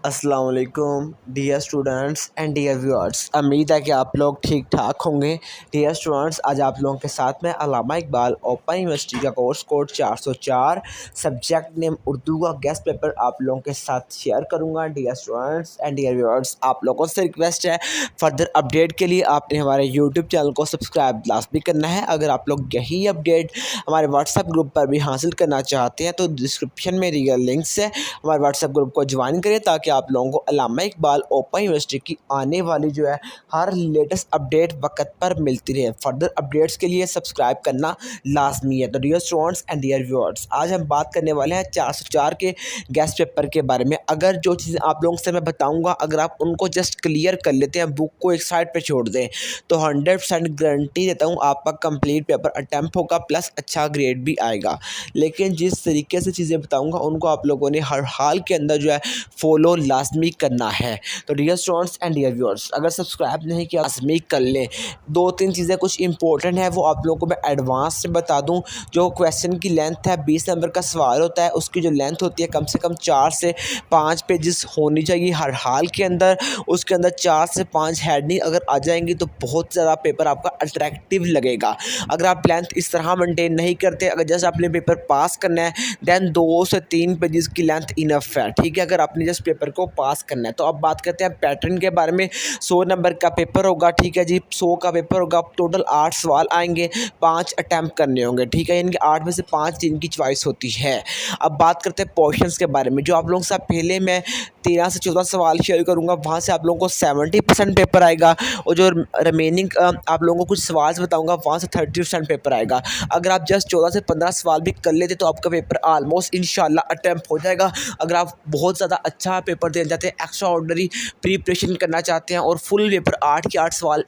अस्सलाम वालेकुम dear students and dear viewers. उम्मीद है कि आप लोग ठीक ठाक होंगे। डियर स्टूडेंट्स, आज आप लोगों के साथ में अल्लामा इकबाल ओपन यूनिवर्सिटी का course code 404 subject name Urdu का गेस्ट पेपर आप लोगों के साथ शेयर करूंगा। Dear students and dear viewers, आप लोगों से रिक्वेस्ट है, फर्दर अपडेट के लिए आपने हमारे यूट्यूब चैनल को सब्सक्राइब लाजमी करना है। अगर आप लोग यही अपडेट हमारे व्हाट्सएप ग्रुप पर भी हासिल करना चाहते हैं तो डिस्क्रिप्शन में दिए लिंक से हमारे व्हाट्सएप ग्रुप को ज्वाइन करें ताकि आप लोगों को अल्लामा इकबाल ओपन यूनिवर्सिटी की आने वाली जो है हर लेटेस्ट अपडेट वक्त पर मिलती रहे। फर्दर अपडेट्स के लिए सब्सक्राइब करना लाजमी है। तो dear students and dear viewers, आज हम बात करने वाले हैं 404 के गेस्ट पेपर के बारे में। अगर जो चीज़ें आप लोगों से मैं बताऊंगा, अगर आप उनको जस्ट क्लियर कर लेते हैं, बुक को एक साइड पे छोड़ दें, तो 100% गारंटी देता हूँ आपका कंप्लीट पेपर अटैम्प्ट होगा प्लस अच्छा ग्रेड भी आएगा। लेकिन जिस तरीके से चीज़ें बताऊँगा उनको आप लोगों ने हर हाल के अंदर जो है फॉलो लाजमी करना है। तो dear students and dear viewers, अगर सब्सक्राइब नहीं किया लाजमी कर लें। दो तीन चीज़ें कुछ इंपॉर्टेंट है वो आप लोगों को मैं एडवांस से बता दूं। जो क्वेश्चन की लेंथ है, 20 नंबर का सवाल होता है, उसकी जो लेंथ होती है कम से कम 4 से 5 पेजेस होनी चाहिए हर हाल के अंदर। उसके अंदर 4 से 5 हेडिंग अगर आ जाएंगी तो बहुत ज़्यादा पेपर आपका अट्रैक्टिव लगेगा। अगर आप लेंथ इस तरह मेंटेन नहीं करते, अगर जस्ट आपने पेपर पास करना है, देन 2 से 3 पेजेस की लेंथ इनफ है। ठीक है, अगर आपने जस्ट पेपर को पास करना है। तो अब बात करते हैं पैटर्न के बारे में। 100 नंबर का पेपर होगा। ठीक है जी, 100 का पेपर होगा। टोटल 8 सवाल आएंगे, 5 अटैम्प्ट करने होंगे। ठीक है, इनके 8 में से 5 जिनकी चॉइस होती है। अब बात करते हैं पोर्शंस के बारे में। जो आप लोगों से पहले मैं 13 से 14 सवाल शेयर करूंगा, वहाँ से आप लोगों को 70% पेपर आएगा, और जो रिमेनिंग आप लोगों को कुछ सवाल बताऊंगा वहाँ से 30% पेपर आएगा। अगर आप जस्ट 14 से 15 सवाल भी कर लेते तो आपका पेपर ऑलमोस्ट इंशाल्लाह अटैम्प्ट हो जाएगा। अगर आप बहुत ज़्यादा अच्छा पेपर देना चाहते हैं, एक्स्ट्रा ऑर्डिनरी प्रिपरेशन करना चाहते हैं और फुल पेपर 8 के 8 सवाल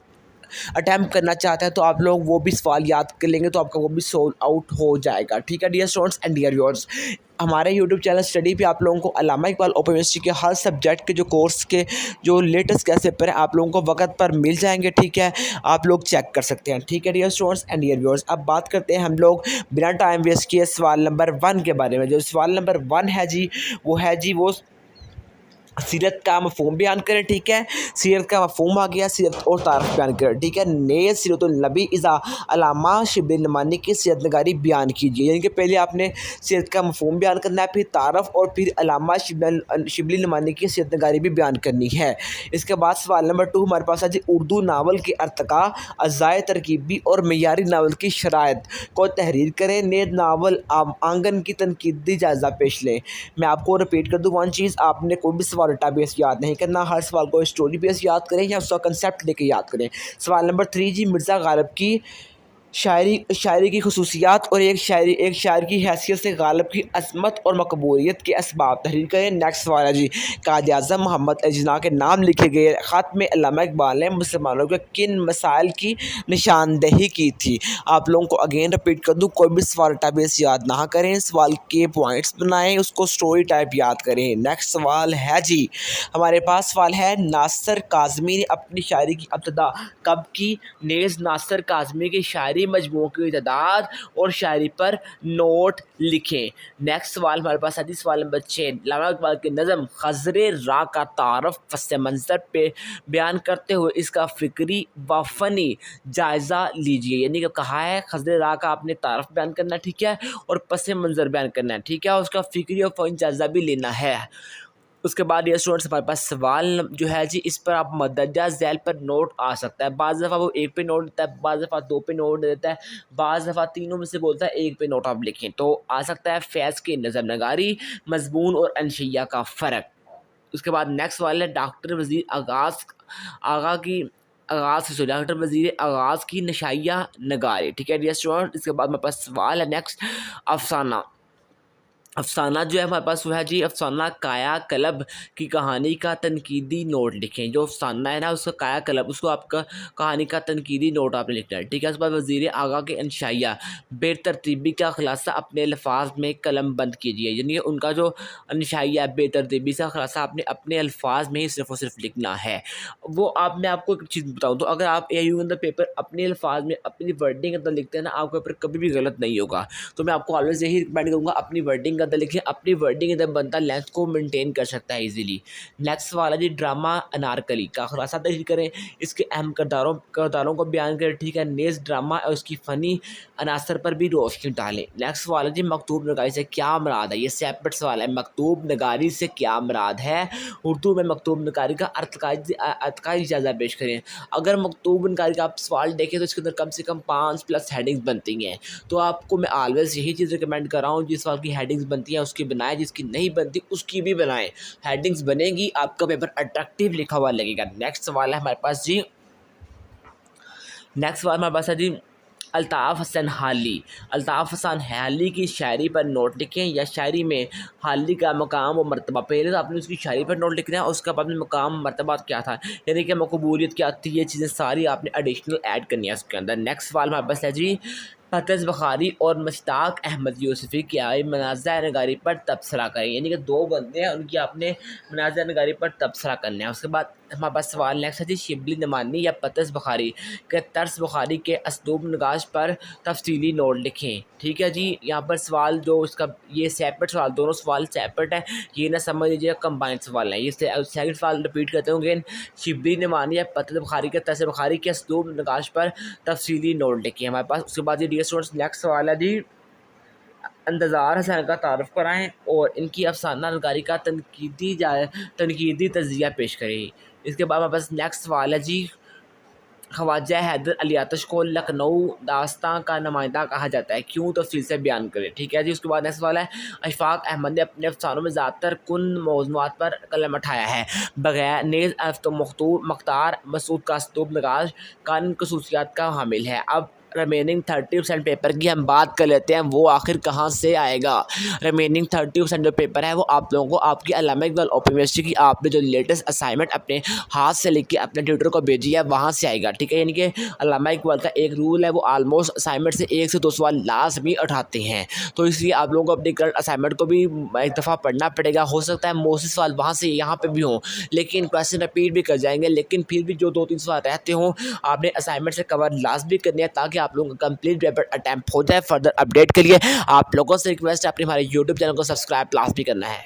अटैम्प्ट करना चाहते हैं, तो आप लोग वो भी सवाल याद कर लेंगे तो आपका वो भी सोल्व आउट हो जाएगा। ठीक है dear students and dear viewers, हमारे यूट्यूब चैनल स्टडी पे आप लोगों को अल्लामा इकबाल ओपन यूनिवर्सिटी के हर सब्जेक्ट के जो कोर्स के जो लेटेस्ट गेस्ट पेपर हैं आप लोगों को वक्त पर मिल जाएंगे। ठीक है, आप लोग चेक कर सकते हैं। ठीक है dear students and dear viewers, अब बात करते हैं हम लोग बिना टाइम वेस्ट किए सवाल नंबर 1 के बारे में। जो सवाल नंबर 1 है जी, वो सीरत का मफहूम बयान करें। ठीक है, सीरत का मफहूम आ गया, सीरत और तारफ़ बयान करें। ठीक है, नए सीरतुल नबी इज़ा अल्लामा शिबली नमानी की सीरत नगारी बयान कीजिए। यानी कि पहले आपने सीरत का मफहूम बयान करना है, फिर तारफ़ और फिर अल्लामा शिबली नमानी की सीरत नगारी भी बयान करनी है। इसके बाद सवाल नंबर 2 हमारे पास है जी, उर्दू नावल के अर्तका, अज़ाए तरकीबी और मेयारी नावल की शराइत को तहरीर करें। नए नावल आंगन की तनकीदी जायज़ा पेश लें। मैं आपको रिपीट कर दूँ वन चीज़, आपने कोई भी सवाल डाटा बेस याद नहीं करना, हर सवाल को स्टोरी बेस याद करें या उसका कंसेप्ट लेके याद करें। सवाल नंबर 3 जी, मिर्ज़ा गालिब की शायरी की खसूसियात और एक शायर की हैसियत से गालिब की असमत और मकबूलियत के असबाब तहरीर करें। नेक्स्ट सवाल है जी, कायद आज़म मोहम्मद अली के नाम लिखे गए ख़त में अल्लामा इकबाल ने मुसलमानों के किन मसाइल की निशानदेही की थी। आप लोगों को अगेन रिपीट कर दूँ, कोई भी सवाल टाइप याद ना करें, सवाल के पॉइंट्स बनाएं, उसको स्टोरी टाइप याद करें। नेक्स्ट सवाल है जी, हमारे पास सवाल है, नासिर काज़मी ने अपनी शायरी की इब्तिदा कब की। नेज़ नासिर काज़मी की शायरी मजमू की तादाद और शायरी पर नोट लिखें। नेक्स्ट सवाल हमारे पास है जी, सवाल नंबर 6, अल्लामा इकबाल की नज़म खज़रे रा का तारफ़ पस मंज़र पे बयान करते हुए इसका फ़िक्री व फ़नी जायज़ा लीजिए। यानी कि कहा है खज़रे रा का आपने तारफ़ बयान करना, ठीक है, और पस मंज़र बयान करना है, ठीक है, और उसका फ़िक्री और फ़नी जायज़ा भी लेना है। उसके बाद ये स्टूडेंट्स हमारे पास सवाल जो है जी, इस पर आप मदरजा झैल पर नोट आ सकता है। बाज़ दफ़ा वो 1 पे नोट देता है, बाज़ दफ़ा 2 पे नोट देता है, बाज़ दफ़ा तीनों में से बोलता है 1 पे नोट आप लिखें। तो आ सकता है फैज़ की नज़म नगारी, मजमून और अनशिया का फ़र्क। उसके बाद नेक्स्ट सवाल है, डॉक्टर वज़ीर आगाज़ की नशाइया नगारी। ठीक है डियर स्टूडेंट, इसके बाद हमारे पास सवाल है नेक्स्ट, अफसाना जो है हमारे पास वो है जी, अफसाना काया कलब की कहानी का तनकीदी नोट लिखें। जो अफसाना है ना उसका काया कलब, उसको आपका कहानी का तनकीदी नोट आपने लिखना है। ठीक है, उसके बाद वज़ीर आगा के अंशाइया बेतरतीबी का खुलासा अपने अल्फाज में कलम बंद कीजिए। यानी उनका जो अंशाइया बेतरतीबी का खुलासा आपने अपने अल्फाज में ही सिर्फ और सिर्फ लिखना है। वो आप मैं आपको एक चीज़ बताऊँ तो अगर आप AU अंदर पेपर अपने अल्फाज में अपनी वर्डिंग अंदर लिखते हैं ना, आपका पेपर कभी भी गलत नहीं होगा। तो मैं आपको ऑलवेज यही रिकमेंड करूँगा, अपनी वर्डिंग ज़्यादा लिखें, अपनी वर्डिंग के अंदर बंदा लेंथ को मेंटेन कर सकता है इजीली। नेक्स्ट सवाल है जी, ड्रामा अनारकली का खुलासा तहरीर करें, इसके अहम किरदारों को बयान करें। ठीक है, नेज़ ड्रामा और उसकी फ़नी अनासर पर भी रोशनी डालें। नेक्स्ट सवाल है जी, मकतूब नगारी से क्या मुराद है। ये सेपरेट सवाल है, मकतूब नगारी से क्या मुराद है। उर्दू में मकतूब नगारी का अर्थ का इजाज़ा पेश करें। अगर मकतूब नगारी का आप सवाल देखें तो इसके अंदर कम से कम 5+ हेडिंग्स बनती हैं। तो आपको मैं ऑलवेज़ यही चीज़ रिकमेंड कर रहा हूँ, जिस सवाल की हेडिंग्स बनती हैं उसकी बनाएं, जिसकी नहीं बनती उसकी भी बनाएं। हेडिंग्स बनेगी, आपका पेपर अट्रैक्टिव लिखा हुआ लगेगा। नेक्स्ट सवाल है हमारे पास जी, अल्ताफ़ हसन हाली की शायरी पर नोट लिखें, या शायरी में हाली का मकाम और मर्तबा। पहले तो आपने उसकी शायरी पर नोट लिखना है, उसका बाद में मकाम मर्तबा क्या था, यानी कि मकबूलियत क्या थी, ये चीज़ें सारी आपने एडिशनल ऐड करनी है उसके अंदर। नेक्स्ट सवाल हमारे पास है जी, परवेज़ बुखारी और मुश्ताक अहमद यूसुफ़ी की आए मनाज़ा नगारी पर तबसरा करें। यानी कि दो बंदे हैं, उनकी आपने मनाज़ा नगारी पर तबसरा करना है। उसके बाद हमारे पास सवाल नेक्स्ट है जी, शिबली नमानी या परवेज़ बुखारी के तर्स बुखारी के असलूब नगाश पर तफसीली नोट लिखें। ठीक है जी, यहाँ पर सवाल जो इसका ये सेपरेट सवाल, दोनों सवाल सेपरेट है, ये ना समझ लीजिए कंबाइंड सवाल है। ये सेकंड सवाल रिपीट करते होंगे, शिबली नमानी या परवेज़ बुखारी के तर्स बुखारी के असलूब नगाश पर तफसीली नोट लिखें हमारे पास। उसके बाद डियर स्टूडेंट्स, नेक्स्ट सवाल है जी, इंतज़ार हसन का तारुफ कराएँ और इनकी अफसाना नगारी का तनकीदी तज़िया पेश करें। इसके बाद हमारे पास नेक्स्ट सवाल है जी, ख्वाजा हैदर अली आतिश को लखनऊ दास्तां का नुमाइंदा कहा जाता है, क्यों तफसील से बयान करें। ठीक है जी, उसके बाद नेक्स्ट सवाल है, अशफाक अहमद ने अपने अफसानों में ज़्यादातर कुन मौज़ूआत पर कलम उठाया है, बगैर नेज़ मख्तार मसूद का असलूब नगाश कान खसूसियात का हामिल है। अब रिमेनिंग 30% पेपर की हम बात कर लेते हैं, वो आखिर कहाँ से आएगा। रिमेनिंग 30% जो पेपर है वो आप लोगों को आपकी अल्लामा इकबाल ओपन यूनिवर्सिटी की आपने जो लेटेस्ट असाइनमेंट अपने हाथ से लिख के अपने ट्यूटर को भेजी है वहाँ से आएगा। ठीक है, यानी कि अल्लामा इकबाल का एक रूल है, वो ऑलमोस्ट असाइनमेंट से 1 से 2 सवाल लाजमी उठाते हैं। तो इसलिए आप लोगों को अपने करंट असाइनमेंट को भी एक दफ़ा पढ़ना पड़ेगा। हो सकता है मोस्टली सवाल वहाँ से यहाँ पर भी हों, लेकिन क्वेश्चन रिपीट भी कर जाएंगे, लेकिन फिर भी जो 2-3 सवाल रहते हों आपने असाइनमेंट से कवर लाजमी करनी है, ताकि आप लोगों का कंप्लीट पेपर अटैम्प्ट हो जाए। फर्दर अपडेट के लिए आप लोगों से रिक्वेस्ट है, अपने हमारे यूट्यूब चैनल को सब्सक्राइब लाजमी करना है।